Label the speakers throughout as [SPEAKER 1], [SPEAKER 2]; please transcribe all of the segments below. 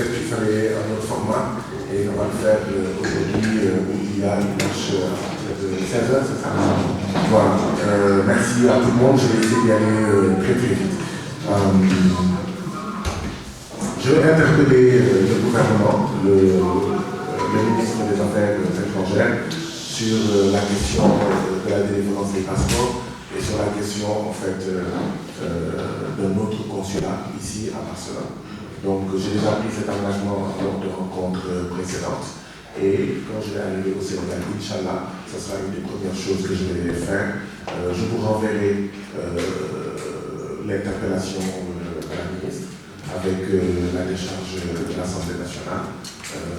[SPEAKER 1] peut-être qu'il fallait un autre format et on va le faire aujourd'hui où il y a une marche à partir de 16h, c'est ça? Voilà. Merci à tout le monde, je vais essayer d'y aller très très vite. Je vais interpeller le gouvernement, le ministre des Affaires étrangères, sur la question de la délivrance des passeports et sur la question en fait de notre consulat ici à Barcelone. Donc j'ai déjà pris cet engagement lors de rencontres précédentes et quand je vais arriver au Sénégal, Inch'Allah, ce sera une des premières choses que je vais faire. Je vous renverrai l'interpellation de la ministre avec la décharge de l'Assemblée nationale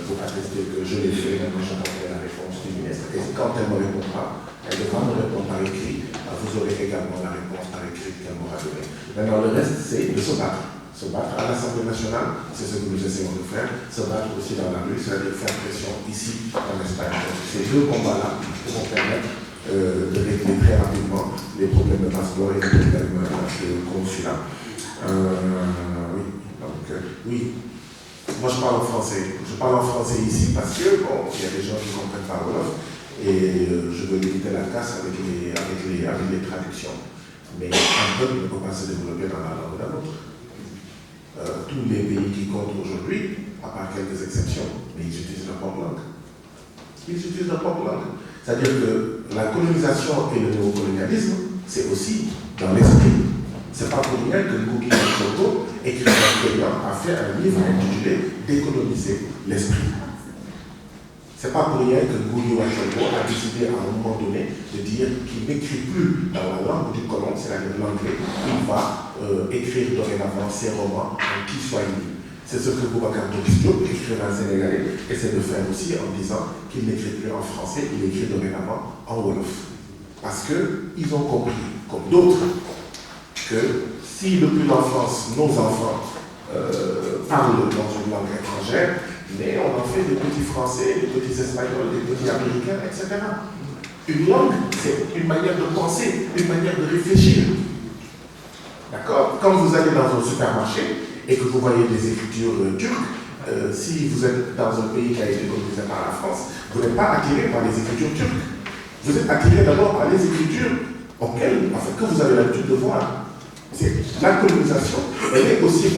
[SPEAKER 1] pour attester que je l'ai fait. Maintenant, j'attendrai la réponse du ministre. Et quand elle me répondra, elle devra me répondre par écrit. Vous aurez également la réponse par écrit qu'elle m'aura donnée. Maintenant, le reste, c'est de se battre. Se battre à l'Assemblée nationale, c'est ce que nous essayons de faire. Se battre aussi dans la rue, c'est-à-dire faire pression ici en Espagne. Donc, ces deux combats-là vont permettre de régler très rapidement les problèmes de passeport et les problèmes de consulat. Oui. Donc, oui. Moi, je parle en français. Je parle en français ici parce que, bon, il y a des gens qui ne comprennent pas Wolof et je veux limiter la casse avec les traductions. Mais un peuple ne peut pas se développer dans la langue d'un autre. Tous les pays qui comptent aujourd'hui, à part quelques exceptions, mais ils utilisent leur propre langue. Ils utilisent leur propre langue. C'est-à-dire que la colonisation et le néocolonialisme, c'est aussi dans l'esprit. C'est pas pour rien que Ngugi wa Thiong'o, écrivain kenyan, a fait un livre intitulé Décoloniser l'esprit. C'est pas pour rien que Ngugi wa Thiong'o a décidé à un moment donné de dire qu'il n'écrit plus dans la langue du colon, c'est-à-dire l'anglais. Il va écrire dorénavant ses romans en Kiswahili. C'est ce que Boubacar Boris Diop, écrivain sénégalais, essaie de faire aussi en disant qu'il n'écrit plus en français, il écrit dorénavant en Wolof. Parce qu'ils ont compris, comme d'autres, que si depuis l'enfance, nos enfants parlent dans une langue étrangère, mais on en fait des petits Français, des petits Espagnols, des petits Américains, etc. Une langue, c'est une manière de penser, une manière de réfléchir. D'accord? Quand vous allez dans un supermarché et que vous voyez des écritures turques, si vous êtes dans un pays qui a été colonisé par la France, vous n'êtes pas attiré par les écritures turques. Vous êtes attiré d'abord par les écritures auxquelles, en fait, que vous avez l'habitude de voir. La colonisation, elle est aussi